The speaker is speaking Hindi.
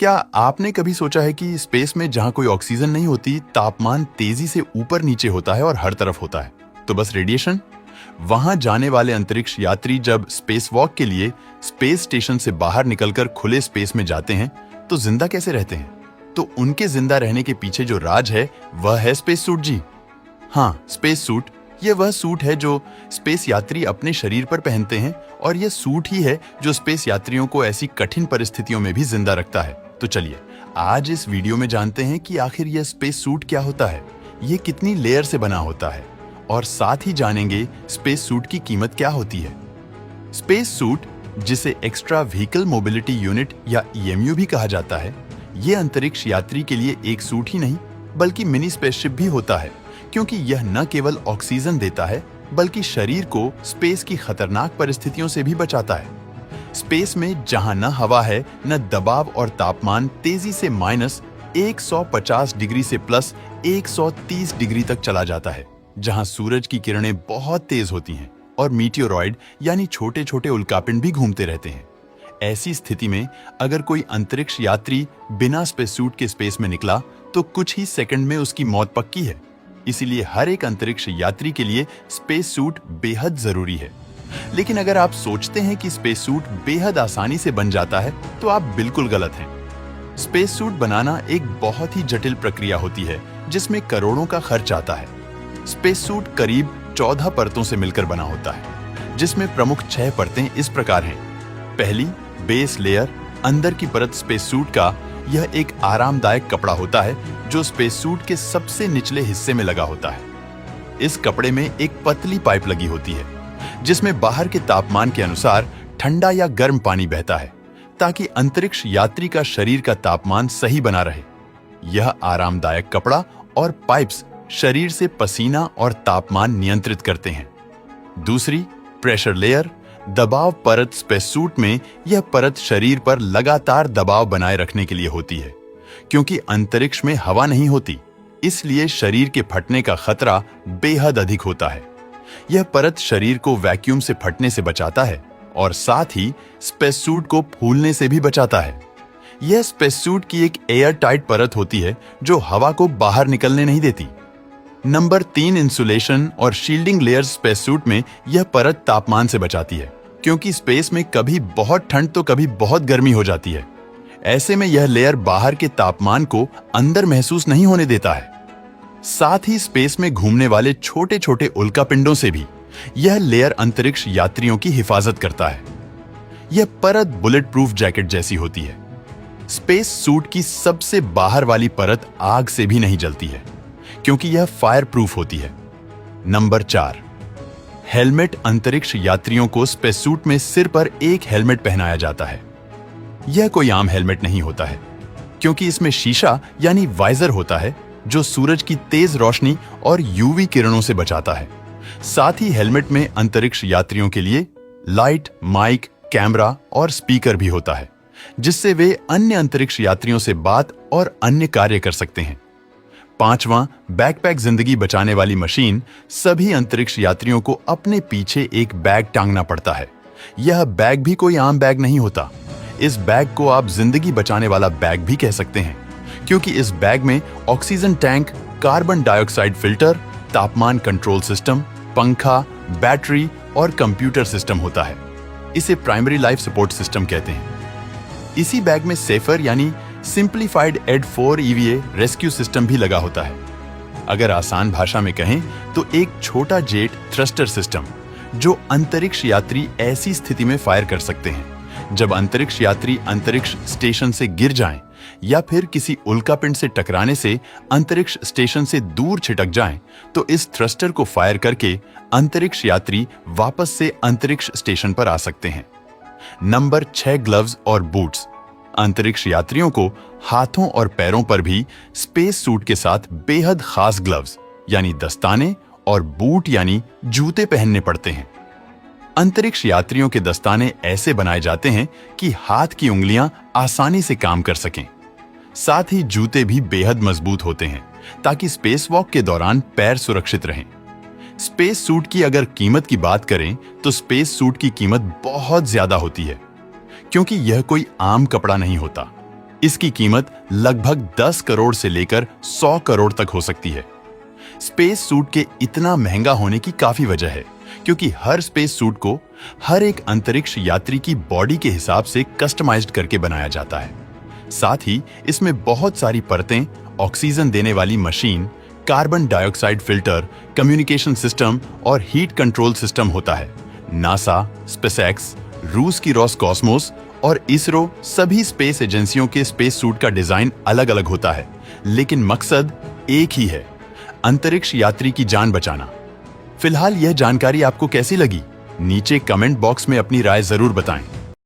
क्या आपने कभी सोचा है कि स्पेस में जहां कोई ऑक्सीजन नहीं होती, तापमान तेजी से ऊपर नीचे होता है और हर तरफ होता है? तो बस रेडिएशन। वहां जाने वाले अंतरिक्ष यात्री जब स्पेस वॉक के लिए स्पेस स्टेशन से बाहर निकलकर खुले स्पेस में जाते हैं, तो जिंदा कैसे रहते हैं? तो उनके जिंदा रहने के पीछे जो राज है, वह है स्पेस सूट जी। हाँ, स्पेस सूट। यह वह सूट है जो स्पेस यात्री अपने शरीर पर पहनते हैं, और यह सूट ही है जो स्पेस यात्रियों को ऐसी कठिन परिस्थितियों में भी जिंदा रखता है। तो चलिए आज इस वीडियो में जानते हैं कि आखिर यह स्पेस सूट क्या होता है, यह कितनी लेयर से बना होता है, और साथ ही जानेंगे स्पेस सूट की कीमत क्या होती है। स्पेस सूट, जिसे एक्स्ट्रा व्हीकल मोबिलिटी यूनिट या EMU भी कहा जाता है, यह अंतरिक्ष यात्री के लिए एक सूट ही नहीं बल्कि मिनी स्पेसशिप भी होता है, क्योंकि यह न केवल ऑक्सीजन देता है बल्कि शरीर को स्पेस की खतरनाक परिस्थितियों से भी बचाता है। स्पेस में जहां न हवा है, न दबाव, और तापमान तेजी से -150 डिग्री से +130 डिग्री तक चला जाता है, जहां सूरज की किरणें बहुत तेज होती हैं और मीटियोरॉइड यानी छोटे छोटे उल्कापिंड भी घूमते रहते हैं। ऐसी स्थिति में अगर कोई अंतरिक्ष यात्री बिना स्पेस सूट के स्पेस में निकला तो कुछ ही सेकंड में उसकी मौत पक्की है। इसीलिए हर एक अंतरिक्ष यात्री के लिए स्पेस सूट बेहद जरूरी है। लेकिन अगर आप सोचते हैं कि स्पेस सूट बेहद आसानी से बन जाता है, तो आप बिल्कुल गलत हैं। स्पेस सूट बनाना एक बहुत ही जटिल प्रक्रिया होती है, जिसमें करोड़ों का खर्च आता है। स्पेस सूट करीब 14 परतों से मिलकर बना होता है, जिसमें प्रमुख 6 परतें इस प्रकार हैं। पहली, बेस लेयर। अंदर की परत स्पेस सूट का यह एक आरामदायक कपड़ा होता है जो स्पेस सूट के सबसे निचले हिस्से में लगा होता है। इस कपड़े में एक पतली पाइप लगी होती है, जिसमें बाहर के तापमान के अनुसार ठंडा या गर्म पानी बहता है, ताकि अंतरिक्ष यात्री का शरीर का तापमान सही बना रहे। यह आरामदायक कपड़ा और पाइप्स शरीर से पसीना और तापमान नियंत्रित करते हैं। दूसरी, प्रेशर लेयर। दबाव परत स्पेस सूट में यह परत शरीर पर लगातार दबाव बनाए रखने के लिए होती है। क्योंकि अंतरिक्ष में हवा नहीं होती, इसलिए शरीर के फटने का खतरा बेहद अधिक होता है। यह परत शरीर को वैक्यूम से फटने से बचाता है और साथ ही स्पेस सूट को फूलने से भी बचाता है। यह स्पेस सूट की एक एयर टाइट परत होती है जो हवा को बाहर निकलने नहीं देती। नंबर 3, इंसुलेशन और शील्डिंग लेयर। स्पेस सूट में यह परत तापमान से बचाती है, क्योंकि स्पेस में कभी बहुत ठंड तो कभी बहुत गर्मी हो जाती है। ऐसे में यह लेयर बाहर के तापमान को अंदर महसूस नहीं होने देता है। साथ ही स्पेस में घूमने वाले छोटे छोटे उल्कापिंडों से भी यह लेयर अंतरिक्ष यात्रियों की हिफाजत करता है। यह परत बुलेट प्रूफ जैकेट जैसी होती है। स्पेस सूट की सबसे बाहर वाली परत आग से भी नहीं जलती है, क्योंकि यह फायर प्रूफ होती है। Number 4, helmet. अंतरिक्ष यात्रियों को स्पेस सूट में सिर पर एक हेलमेट पहनाया जाता है। यह कोई आम हेलमेट नहीं होता है, क्योंकि इसमें शीशा यानी वाइजर होता है जो सूरज की तेज रोशनी और UV किरणों से बचाता है। साथ ही हेलमेट में अंतरिक्ष यात्रियों के लिए लाइट, माइक, कैमरा और स्पीकर भी होता है, जिससे वे अन्य अंतरिक्ष यात्रियों से बात और अन्य कार्य कर सकते हैं। 5वां, बैकपैक। जिंदगी बचाने वाली मशीन। सभी अंतरिक्ष यात्रियों को अपने पीछे एक बैग टांगना पड़ता है। यह बैग भी कोई आम बैग नहीं होता। इस बैग को आप जिंदगी बचाने वाला बैग भी कह सकते हैं, क्योंकि इस बैग में oxygen tank, carbon dioxide filter, तापमान कंट्रोल सिस्टम, पंखा, बैटरी और कंप्यूटर सिस्टम होता है। इसे प्राइमरी लाइफ सपोर्ट सिस्टम कहते हैं। इसी बैग में सेफर यानी simplified ED4 EVA rescue system भी लगा होता है। अगर आसान भाषा में कहें तो एक छोटा जेट थ्रस्टर सिस्टम, जो अंतरिक्ष यात्री ऐसी स्थिति में फायर कर सकते हैं जब अंतरिक्ष यात्री अंतरिक्ष स्टेशन से गिर जाएं या फिर किसी उल्कापिंड से टकराने से अंतरिक्ष स्टेशन से दूर छिटक जाएं, तो इस थ्रस्टर को फायर करके अंतरिक्ष यात्री वापस से अंतरिक्ष स्टेशन पर आ सकते हैं। नंबर 6, ग्लव्स और बूट्स। अंतरिक्ष यात्रियों को हाथों और पैरों पर भी स्पेस सूट के साथ बेहद खास ग्लव्स यानी दस्ताने और बूट यानी जूते पहनने पड़ते हैं। अंतरिक्ष यात्रियों के दस्ताने ऐसे बनाए जाते हैं कि हाथ की उंगलियां आसानी से काम कर सकें। साथ ही जूते भी बेहद मजबूत होते हैं, ताकि स्पेस वॉक के दौरान पैर सुरक्षित रहें। स्पेस सूट की अगर कीमत की बात करें तो स्पेस सूट की कीमत बहुत ज्यादा होती है, क्योंकि यह कोई आम कपड़ा नहीं होता। इसकी कीमत लगभग 10 करोड़ से लेकर 100 करोड़ तक हो सकती है। स्पेस सूट के इतना महंगा होने की काफी वजह है, क्योंकि हर स्पेस सूट को हर एक अंतरिक्ष यात्री की बॉडी के हिसाब से कस्टमाइज्ड करके बनाया जाता है। साथ ही इसमें बहुत सारी परतें, ऑक्सीजन देने वाली machine, carbon dioxide filter, communication system और हीट कंट्रोल सिस्टम होता है। नासा, स्पेसएक्स, रूस की रॉसकॉस्मोस और इसरो सभी स्पेस एजेंसियों के स्पेस सूट का डिजाइन अलग अलग होता है, लेकिन मकसद एक ही है, अंतरिक्ष यात्री की जान बचाना। फिलहाल यह जानकारी आपको कैसी लगी? नीचे कमेंट बॉक्स में अपनी राय जरूर बताएं।